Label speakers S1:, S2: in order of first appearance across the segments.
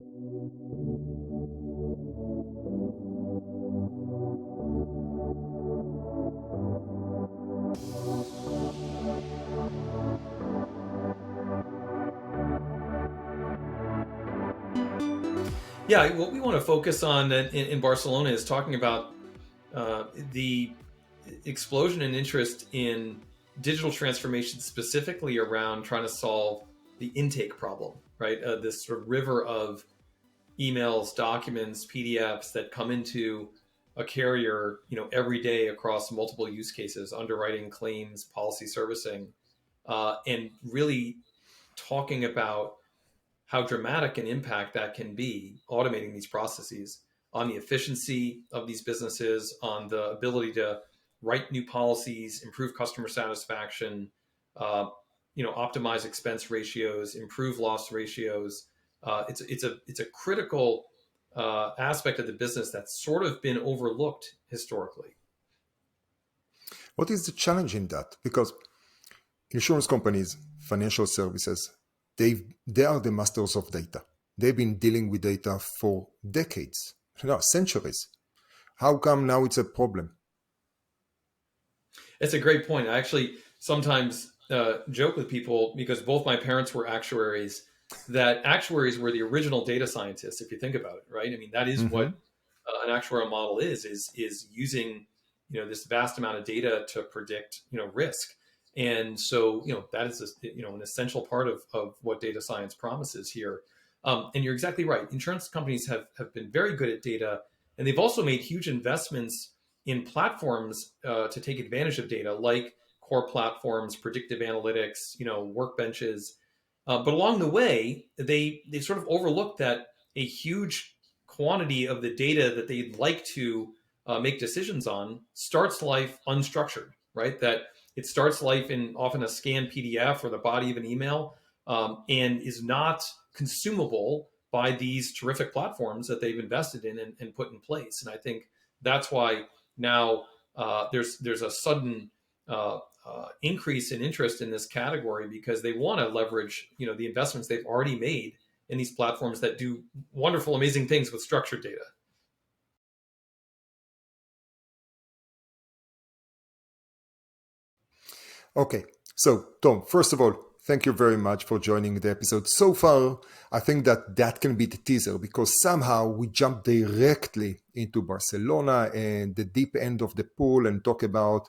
S1: Yeah, what we want to focus on in Barcelona is talking about the explosion in interest in digital transformation, specifically around trying to solve the intake problem, right? This sort of river of emails, documents, PDFs that come into a carrier, every day across multiple use cases, underwriting, claims, policy servicing, and really talking about how dramatic an impact that can be, automating these processes on the efficiency of these businesses, on the ability to write new policies, improve customer satisfaction, optimize expense ratios, improve loss ratios. It's a critical aspect of the business that's sort of been overlooked historically.
S2: What is the challenge in that? Because insurance companies, financial services, they are the masters of data. They've been dealing with data for decades, centuries. How come now it's a problem?
S1: It's a great point. I actually sometimes joke with people, because both my parents were actuaries, that actuaries were the original data scientists, if you think about it, right? I mean, that is what an actuarial model is using, this vast amount of data to predict, risk. And so, that is, an essential part of what data science promises here. And you're exactly right. Insurance companies have been very good at data, and they've also made huge investments in platforms to take advantage of data, like core platforms, predictive analytics, workbenches. But along the way, they sort of overlooked that a huge quantity of the data that they'd like to make decisions on starts life unstructured, right? That it starts life in often a scanned PDF or the body of an email, and is not consumable by these terrific platforms that they've invested in and put in place. And I think that's why now there's a sudden increase in interest in this category, because they want to leverage the investments they've already made in these platforms that do wonderful, amazing things with structured data.
S2: Okay, so Tom, first of all, thank you very much for joining the episode. So far, I think that can be the teaser, because somehow we jump directly into Barcelona and the deep end of the pool and talk about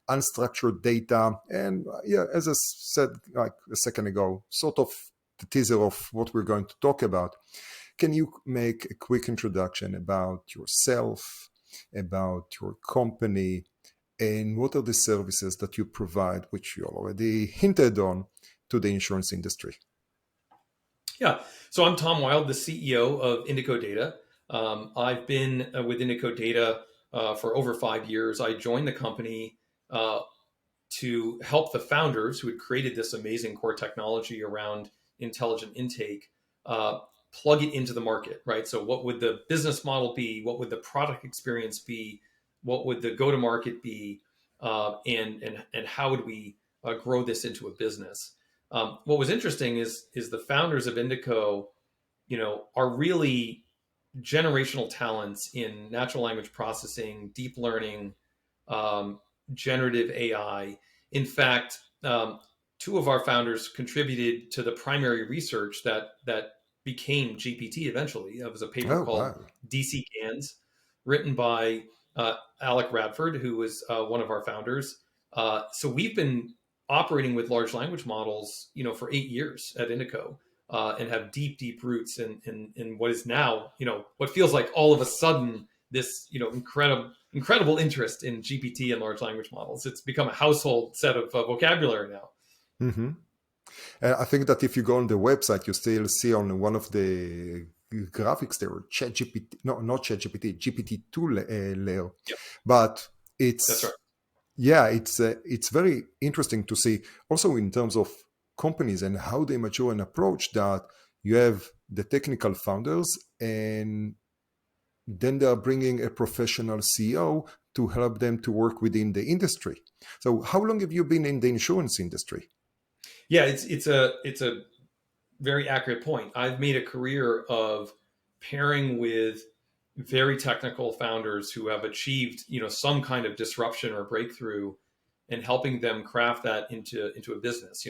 S2: unstructured data. And as I said like a second ago, sort of the teaser of what we're going to talk about. Can you make a quick introduction about yourself, about your company, and what are the services that you provide, which you already hinted on, to the insurance industry?
S1: Yeah, so I'm Tom Wilde, the CEO of Indico Data. I've been with Indico Data for over 5 years. I joined the company to help the founders who had created this amazing core technology around intelligent intake plug it into the market, right? So what would the business model be? What would the product experience be? What would the go-to-market be? And how would we grow this into a business? What was interesting is the founders of Indico, are really generational talents in natural language processing, deep learning, generative AI. In fact, two of our founders contributed to the primary research that became GPT eventually. It was a paper called DC GANs, written by Alec Radford, who was one of our founders. So we've been operating with large language models, for 8 years at Indico, and have deep roots in what is now, what feels like all of a sudden this, incredible interest in GPT and large language models. It's become a household set of vocabulary now.
S2: Mm-hmm. I think that if you go on the website, you still see on one of the graphics there, ChatGPT, no, not ChatGPT, GPT-2 layer.
S1: Yep.
S2: But it's,
S1: that's right.
S2: Yeah, it's very interesting to see also in terms of companies and how they mature and approach that. You have the technical founders, and then they are bringing a professional CEO to help them to work within the industry. So how long have you been in the insurance industry?
S1: Yeah, it's a very accurate point. I've made a career of pairing with very technical founders who have achieved, some kind of disruption or breakthrough, and helping them craft that into a business.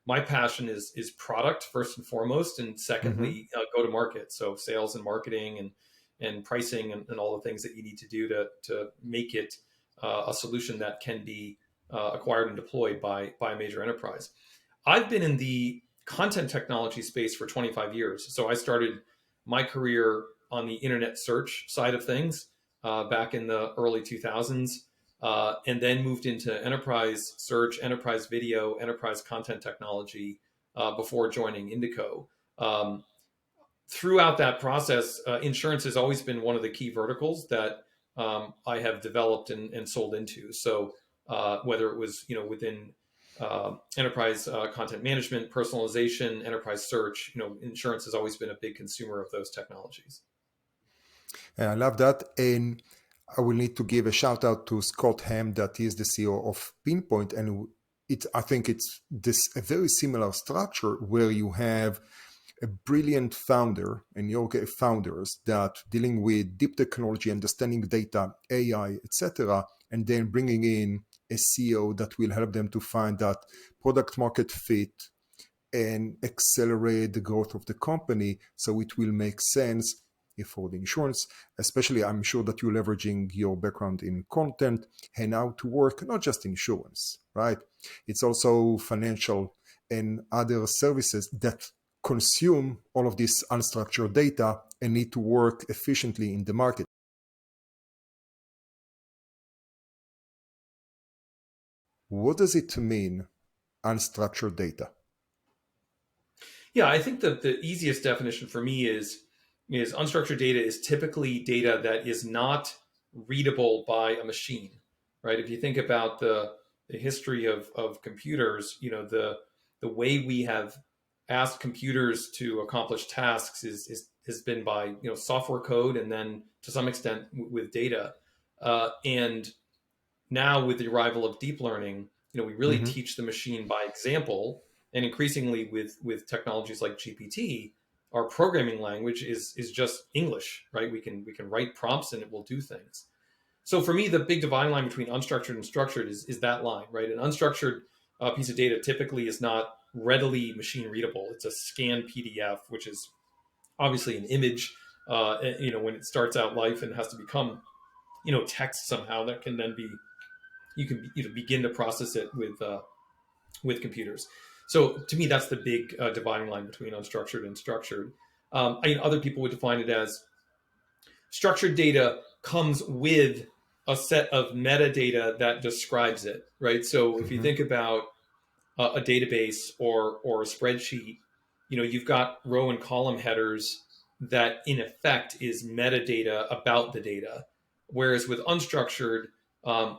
S1: My passion is product first and foremost, and
S2: Mm-hmm.
S1: secondly, go to market. So sales and marketing and pricing and all the things that you need to do to make it a solution that can be acquired and deployed by a major enterprise. I've been in the content technology space for 25 years. So I started my career on the internet search side of things back in the early 2000s, and then moved into enterprise search, enterprise video, enterprise content technology before joining Indico. Throughout that process, insurance has always been one of the key verticals that I have developed and sold into. So whether it was within enterprise content management, personalization, enterprise search, insurance has always been a big consumer of those technologies.
S2: And I love that. And I will need to give a shout out to Scott Ham, that is the CEO of Pinpoint. And I think it's this a very similar structure where you have a brilliant founder and your founders that dealing with deep technology, understanding data, AI, etc., and then bringing in a CEO that will help them to find that product market fit and accelerate the growth of the company so it will make sense for the insurance. Especially, I'm sure that you're leveraging your background in content and how to work, not just insurance, right? It's also financial and other services that consume all of this unstructured data and need to work efficiently in the market. What does it mean, unstructured data?
S1: Yeah, I think that the easiest definition for me is unstructured data is typically data that is not readable by a machine, right? If you think about the history of computers, the way we have asked computers to accomplish tasks has been by software code, and then to some extent with data. And now with the arrival of deep learning, we really
S2: Mm-hmm.
S1: teach the machine by example, and increasingly with technologies like GPT, our programming language is just English, right? We can write prompts and it will do things. So for me, the big dividing line between unstructured and structured is that line, right? An unstructured piece of data typically is not readily machine readable. It's a scanned PDF, which is obviously an image. When it starts out life and has to become text somehow, that can then be you can begin to process it with computers. So to me, that's the big dividing line between unstructured and structured. Other people would define it as structured data comes with a set of metadata that describes it, right? So if you
S2: Mm-hmm.
S1: think about a database or a spreadsheet, you've got row and column headers that in effect is metadata about the data. Whereas with unstructured,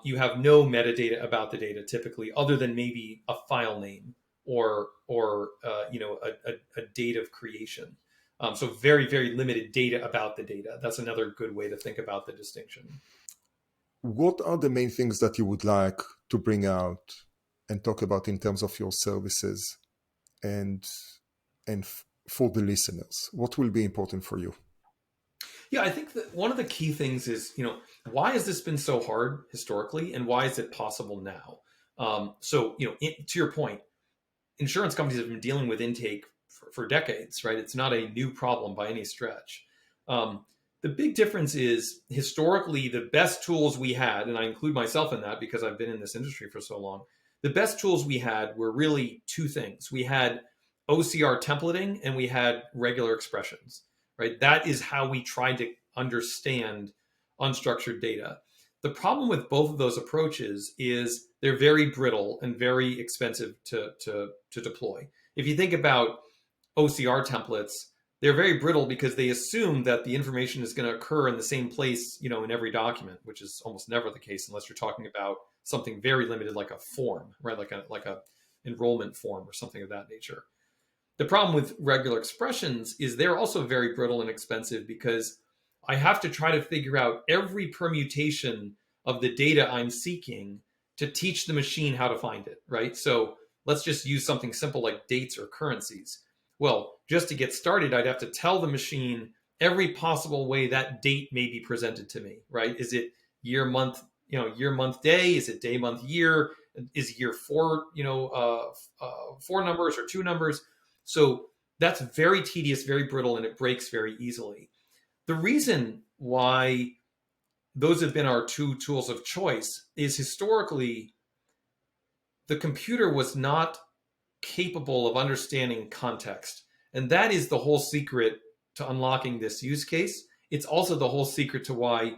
S1: you have no metadata about the data typically, other than maybe a file name or a date of creation. So very, very limited data about the data. That's another good way to think about the distinction.
S2: What are the main things that you would like to bring out and talk about in terms of your services and for the listeners? What will be important for you?
S1: Yeah, I think that one of the key things is, why has this been so hard historically, and why is it possible now? To your point, insurance companies have been dealing with intake for decades, right? It's not a new problem by any stretch. The big difference is historically the best tools we had, and I include myself in that because I've been in this industry for so long. The best tools we had were really two things. We had OCR templating and we had regular expressions, right? That is how we tried to understand unstructured data. The problem with both of those approaches is they're very brittle and very expensive to deploy. If you think about OCR templates, they're very brittle because they assume that the information is going to occur in the same place, in every document, which is almost never the case unless you're talking about something very limited like a form, right? Like a enrollment form or something of that nature. The problem with regular expressions is they're also very brittle and expensive because I have to try to figure out every permutation of the data I'm seeking to teach the machine how to find it, right? So let's just use something simple like dates or currencies. Well, just to get started, I'd have to tell the machine every possible way that date may be presented to me, right? Is it year, month, year, month, day? Is it day, month, year? Is year four, four numbers or two numbers? So that's very tedious, very brittle, and it breaks very easily. The reason why those have been our two tools of choice is historically the computer was not capable of understanding context. And that is the whole secret to unlocking this use case. It's also the whole secret to why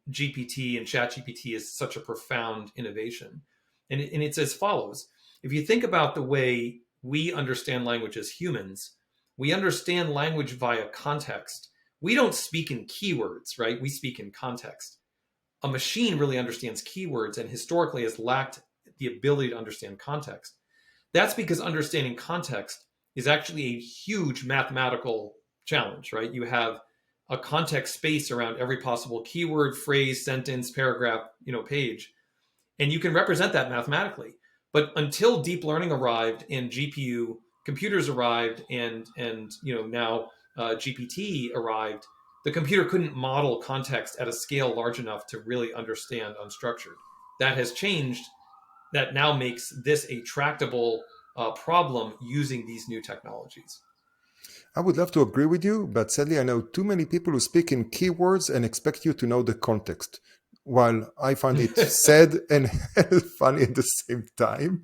S1: GPT and ChatGPT is such a profound innovation. And it's as follows. If you think about the way we understand language as humans, we understand language via context. We don't speak in keywords, right? We speak in context. A machine really understands keywords and historically has lacked the ability to understand context. That's because understanding context is actually a huge mathematical challenge, right? You have a context space around every possible keyword, phrase, sentence, paragraph, page, and you can represent that mathematically. But until deep learning arrived and GPU computers arrived and now GPT arrived, the computer couldn't model context at a scale large enough to really understand unstructured. That has changed. That now makes this a tractable problem using these new technologies.
S2: I would love to agree with you, but sadly, I know too many people who speak in keywords and expect you to know the context. While I find it sad and funny at the same time,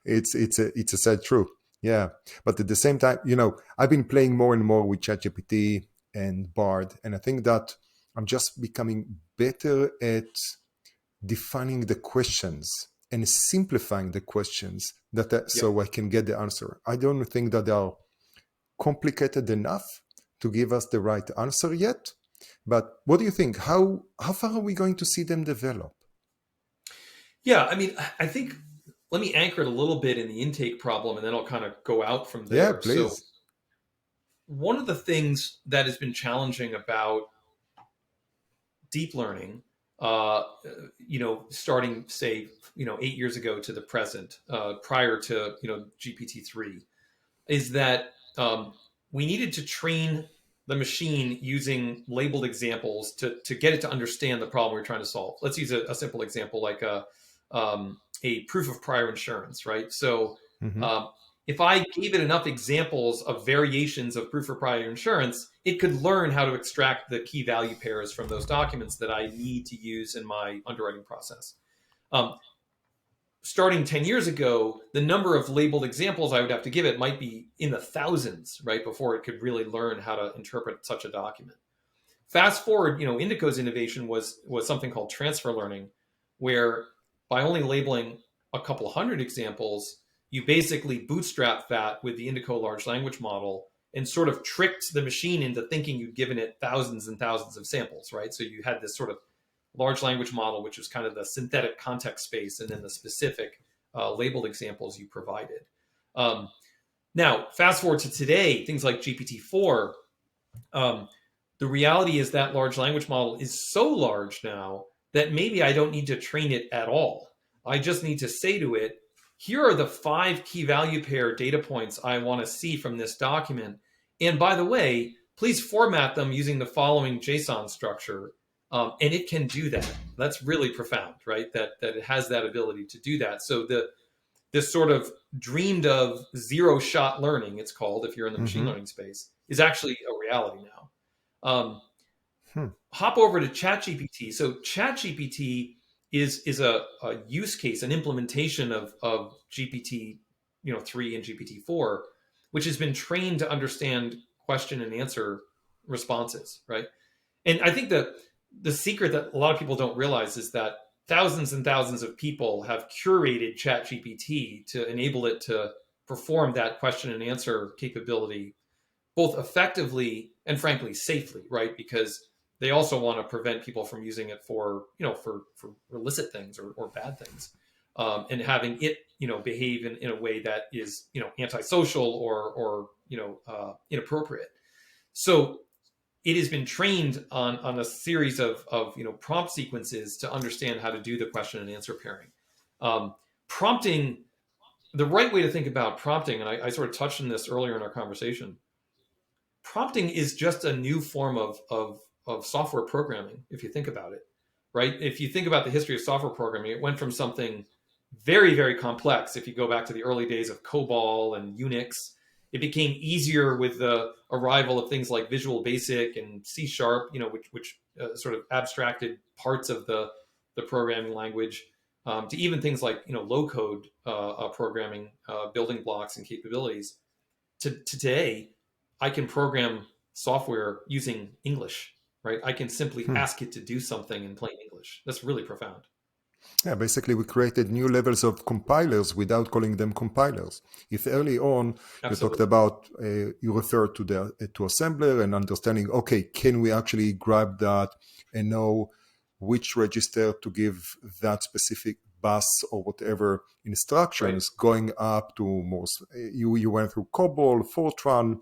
S2: it's a sad truth. Yeah, but at the same time, I've been playing more and more with ChatGPT and Bard, and I think that I'm just becoming better at defining the questions and simplifying the questions so I can get the answer. I don't think that they are complicated enough to give us the right answer yet. But what do you think? How far are we going to see them develop?
S1: Yeah, I mean, I think let me anchor it a little bit in the intake problem, and then I'll kind of go out from there.
S2: Yeah, please.
S1: So one of the things that has been challenging about deep learning, starting, say, 8 years ago to the present, prior to, GPT-3, is that we needed to train the machine using labeled examples to get it to understand the problem we're trying to solve. Let's use a simple example like a proof of prior insurance, right? So if I gave it enough examples of variations of proof of prior insurance, it could learn how to extract the key value pairs from those documents that I need to use in my underwriting process. Starting 10 years ago, the number of labeled examples I would have to give it might be in the thousands, right, before it could really learn how to interpret such a document. Fast forward, Indico's innovation was something called transfer learning, where by only labeling a couple hundred examples, you basically bootstrap that with the Indico large language model and sort of tricked the machine into thinking you'd given it thousands and thousands of samples, right? So you had this sort of large language model, which was kind of the synthetic context space, and then the specific labeled examples you provided. Now, fast forward to today, things like GPT-4, the reality is that large language model is so large now that maybe I don't need to train it at all. I just need to say to it, here are the 5 key value pair data points I want to see from this document. And by the way, please format them using the following JSON structure. And it can do that. That's really profound, right? That it has that ability to do that. So this sort of dreamed of zero-shot learning, it's called, if you're in the machine learning space, is actually a reality now. Hop over to ChatGPT. So ChatGPT is a use case, an implementation of GPT 3 and GPT 4, which has been trained to understand question and answer responses, right? And I think that the secret that a lot of people don't realize is that thousands and thousands of people have curated ChatGPT to enable it to perform that question and answer capability both effectively and frankly safely, right? Because they also want to prevent people from using it for illicit things or bad things, and having it behave in a way that is antisocial or inappropriate. So it has been trained on a series of prompt sequences to understand how to do the question and answer pairing. Prompting the right way to think about prompting, and I sort of touched on this earlier in our conversation, prompting is just a new form of software programming, if you think about it, right? If you think about the history of software programming, it went from something very, very complex. If you go back to the early days of COBOL and Unix, it became easier with the arrival of things like Visual Basic and C Sharp, which sort of abstracted parts of the programming language, to even things like low code programming, building blocks and capabilities. To today, I can program software using English, right? I can simply
S2: Hmm.
S1: ask it to do something in plain English. That's really profound.
S2: Yeah, basically, we created new levels of compilers without calling them compilers. If early on you talked
S1: Absolutely.
S2: about, you referred to the to assembler and understanding, okay, can we actually grab that and know which register to give that specific bus or whatever
S1: Right.
S2: instructions, going up to more, you went through COBOL, Fortran,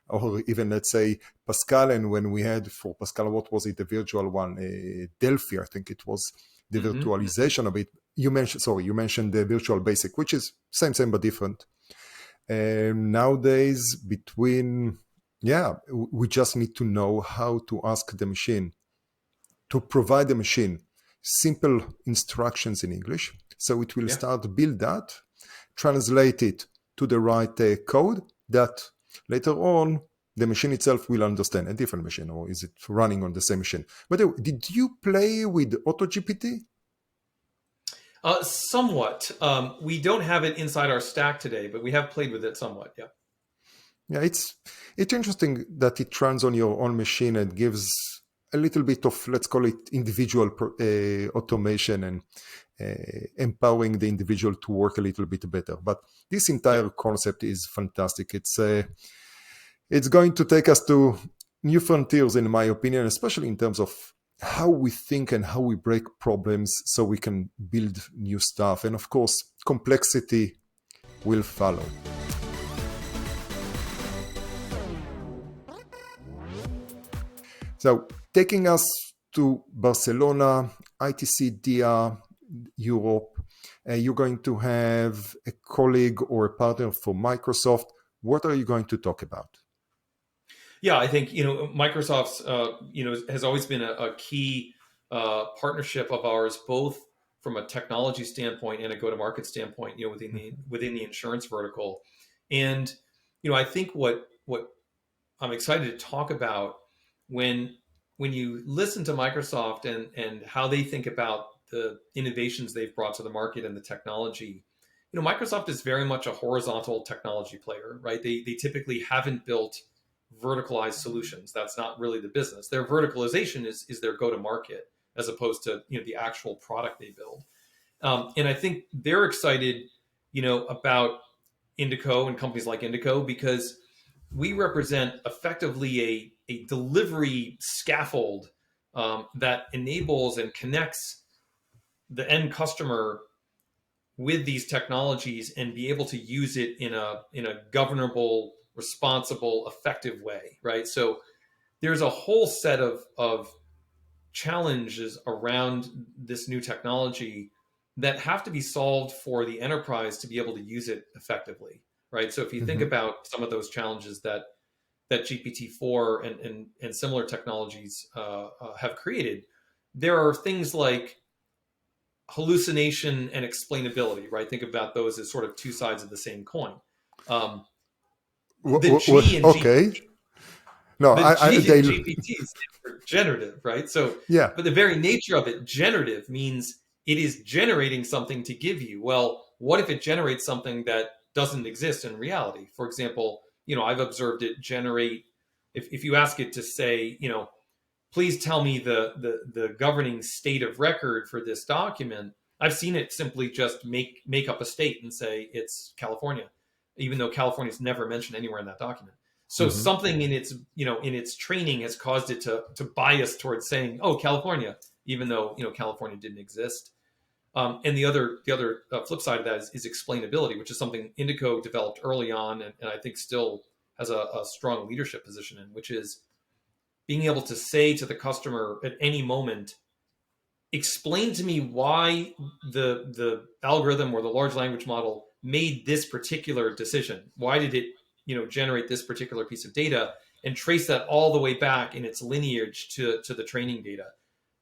S2: or even let's say Pascal. And when we had for Pascal, what was it, the virtual one, Delphi, I think it was the
S1: Hmm.
S2: virtualization of it. You mentioned the virtual basic, which is same but different. And nowadays, yeah, we just need to know how to ask the machine to provide the machine simple instructions in English. So it will
S1: Yeah.
S2: start build that, translate it to the right code that later on the machine itself will understand. A different machine, or is it running on the same machine? But did you play with AutoGPT?
S1: Somewhat. We don't have it inside our stack today, but we have played with it somewhat. Yeah.
S2: Yeah, it's interesting that it runs on your own machine and gives a little bit of, let's call it, individual automation and empowering the individual to work a little bit better. But this
S1: Yeah.
S2: entire concept is fantastic. It's going to take us to new frontiers, in my opinion, especially in terms of how we think and how we break problems so we can build new stuff. And of course, complexity will follow. So, taking us to Barcelona, ITC DIA Europe, you're going to have a colleague or a partner for Microsoft. What are you going to talk about?
S1: Yeah, I think Microsoft's has always been a key partnership of ours, both from a technology standpoint and a go-to-market standpoint. Within the insurance vertical, and I think what I'm excited to talk about when when you listen to Microsoft and how they think about the innovations they've brought to the market and the technology. Microsoft is very much a horizontal technology player, right? They typically haven't built verticalized solutions. That's not really the business. Their verticalization is their go to market as opposed to the actual product they build. And I think they're excited, about Indico and companies like Indico because we represent effectively a delivery scaffold that enables and connects the end customer with these technologies and be able to use it in a governable, responsible, effective way, right? So there's a whole set of challenges around this new technology that have to be solved for the enterprise to be able to use it effectively, right? So if you think
S2: Mm-hmm.
S1: about some of those challenges that GPT-4 and similar technologies have created, there are things like hallucination and explainability, right? Think about those as sort of two sides of the same coin. Um, the G in G
S2: Okay. No,
S1: the G in
S2: they,
S1: GPT stands for generative, right? So,
S2: yeah.
S1: but the very nature of it, generative, means it is generating something to give you. Well, what if it generates something that doesn't exist in reality? For example, I've observed it generate, if you ask it to say, please tell me the governing state of record for this document. I've seen it simply just make up a state and say it's California, even though California is never mentioned anywhere in that document. So
S2: Mm-hmm.
S1: something in its training has caused it to bias towards saying, oh, California, even though California didn't exist. And the other flip side of that is explainability, which is something Indico developed early on, and I think still has a strong leadership position in, which is being able to say to the customer at any moment, explain to me why the algorithm or the large language model made this particular decision? Why did it, generate this particular piece of data, and trace that all the way back in its lineage to the training data?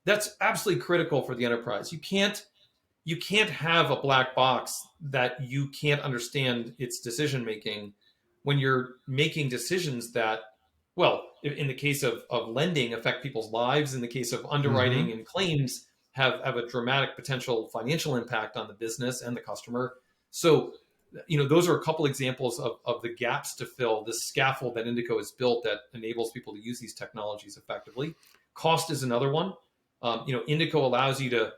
S1: That's absolutely critical for the enterprise. You can't have a black box that you can't understand its decision making when you're making decisions that, well, in the case of lending, affect people's lives. In the case of underwriting and claims, have a dramatic potential financial impact on the business and the customer. So, those are a couple examples of the gaps to fill, this scaffold that Indico has built that enables people to use these technologies effectively. Cost is another one. Indico allows you to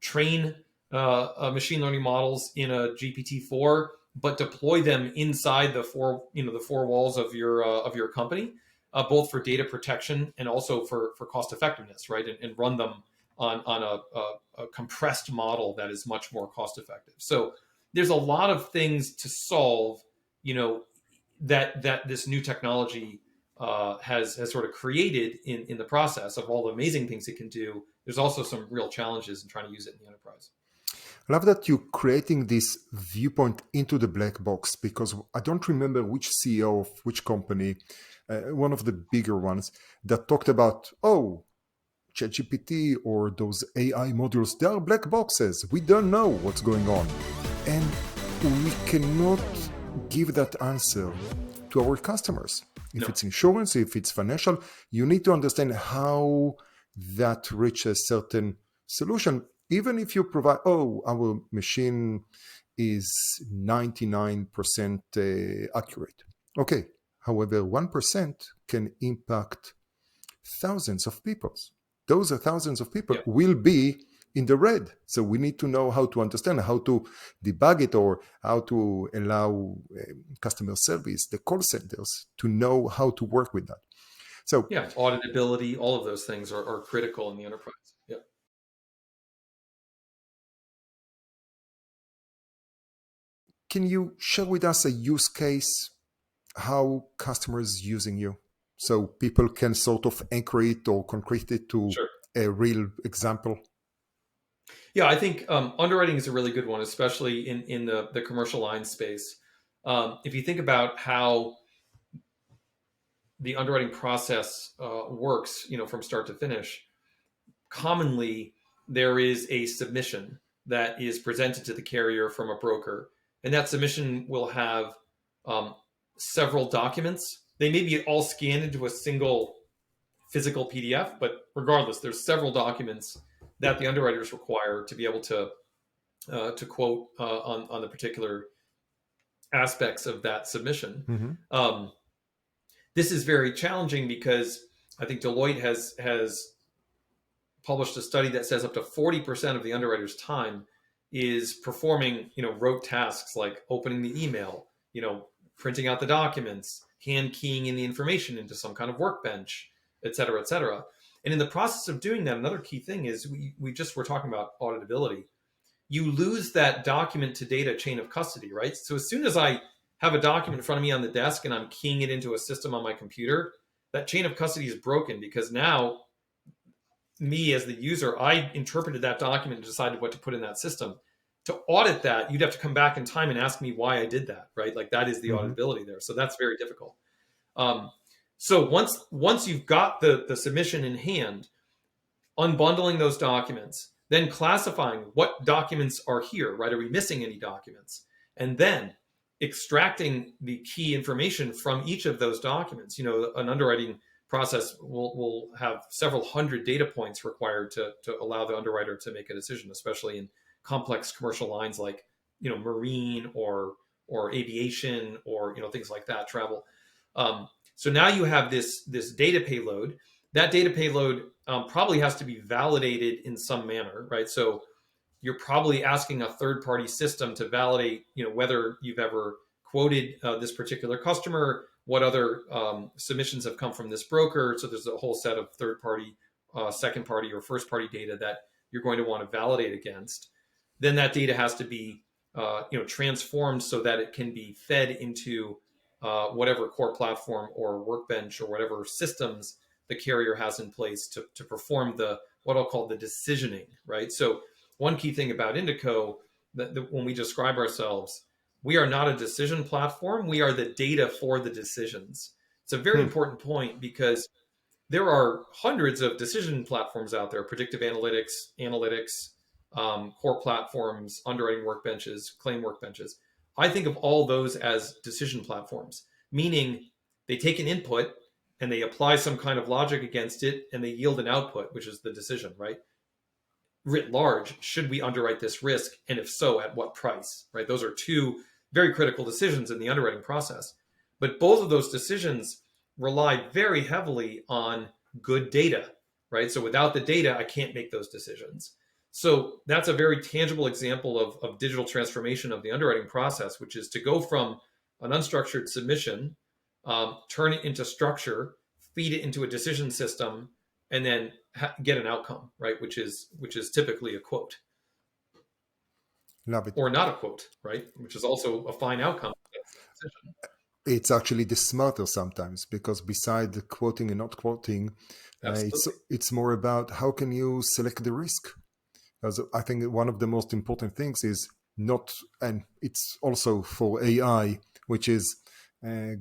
S1: train machine learning models in a GPT-4, but deploy them inside the four walls of your company, both for data protection and also for cost effectiveness, right? And run them on a compressed model that is much more cost effective. So there's a lot of things to solve, that this new technology has sort of created in the process of all the amazing things it can do. There's also some real challenges in trying to use it in the enterprise.
S2: I love that you're creating this viewpoint into the black box, because I don't remember which CEO of which company, one of the bigger ones, that talked about, ChatGPT or those AI modules, they are black boxes. We don't know what's going on. And we cannot give that answer to our customers. If it's insurance, if it's financial, you need to understand how that reaches a certain solution. Even if you provide, our machine is 99% accurate. Okay. However, 1% can impact thousands of people. Those are thousands of people will be in the red. So we need to know how to understand, how to debug it, or how to allow customer service, the call centers, to know how to work with that. So
S1: auditability, all of those things are critical in the enterprise. Yeah.
S2: Can you share with us a use case, how customers using you, so people can sort of anchor it or concrete it to a real example?
S1: Yeah, I think underwriting is a really good one, especially in the commercial line space. If you think about how the underwriting process works, from start to finish, commonly there is a submission that is presented to the carrier from a broker, and that submission will have several documents. They may be all scanned into a single physical PDF, but regardless, there's several documents that the underwriters require to be able to quote on the particular aspects of that submission. This is very challenging because I think Deloitte has published a study that says up to 40% of the underwriter's time is performing, rote tasks like opening the email, printing out the documents, hand keying in the information into some kind of workbench, et cetera, et cetera. And in the process of doing that, another key thing is we just were talking about auditability. You lose that document to data chain of custody, right? So as soon as I have a document in front of me on the desk and I'm keying it into a system on my computer, that chain of custody is broken, because now me as the user, I interpreted that document and decided what to put in that system. To audit that, you'd have to come back in time and ask me why I did that, right? Like that is the auditability there. So that's very difficult. So once you've got the submission in hand, unbundling those documents, then classifying what documents are here, right? Are we missing any documents? And then extracting the key information from each of those documents. An underwriting process will have several hundred data points required to allow the underwriter to make a decision, especially in complex commercial lines like marine or aviation or things like that, travel. So now you have this data payload. That data payload probably has to be validated in some manner, right? So you're probably asking a third-party system to validate, whether you've ever quoted this particular customer, what other submissions have come from this broker. So there's a whole set of third-party, second-party, or first-party data that you're going to want to validate against. Then that data has to be, transformed so that it can be fed into whatever core platform or workbench or whatever systems the carrier has in place to perform what I'll call the decisioning, right? So one key thing about Indico, that when we describe ourselves, We are not a decision platform. We are the data for the decisions. It's a very important point because there are hundreds of decision platforms out there, predictive analytics, core platforms, underwriting workbenches, claim workbenches. I think of all those as decision platforms, meaning they take an input and they apply some kind of logic against it and they yield an output, which is the decision, right? Writ large, should we underwrite this risk? And if so, at what price, right? Those are two very critical decisions in the underwriting process. But both of those decisions rely very heavily on good data, right? So without the data, I can't make those decisions. So that's a very tangible example of digital transformation of the underwriting process, which is to go from an unstructured submission, turn it into structure, feed it into a decision system, and then get an outcome, right? Which is typically a quote.
S2: Love it.
S1: Or not a quote, right? Which is also a fine outcome.
S2: It's actually the smarter sometimes, because beside the quoting and not quoting, it's more about how can you select the risk. Because I think one of the most important things is not, and it's also for AI, which is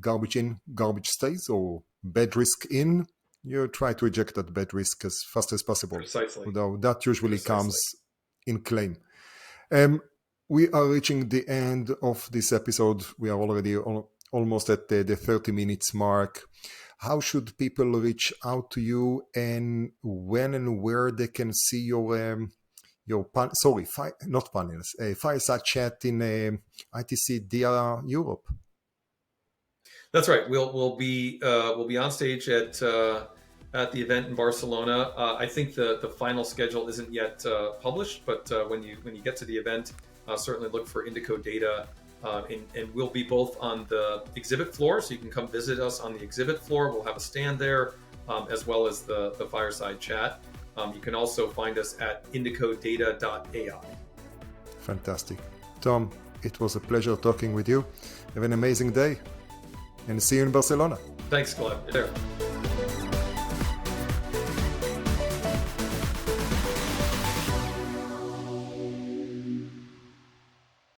S2: garbage in, garbage stays, or bad risk in. You try to eject that bad risk as fast as possible.
S1: Precisely.
S2: Although that usually comes in claim. We are reaching the end of this episode. We are already almost at the 30 minutes mark. How should people reach out to you, and when and where they can see your fireside chat in ITC DIA Europe?
S1: That's right. We'll be on stage at the event in Barcelona. I think the final schedule isn't yet published, but when you get to the event, certainly look for Indico Data, and we'll be both on the exhibit floor, so you can come visit us on the exhibit floor. We'll have a stand there, as well as the fireside chat. You can also find us at indicodata.ai.
S2: Fantastic. Tom, it was a pleasure talking with you. Have an amazing day, and see you in Barcelona.
S1: Thanks, Gilad. There.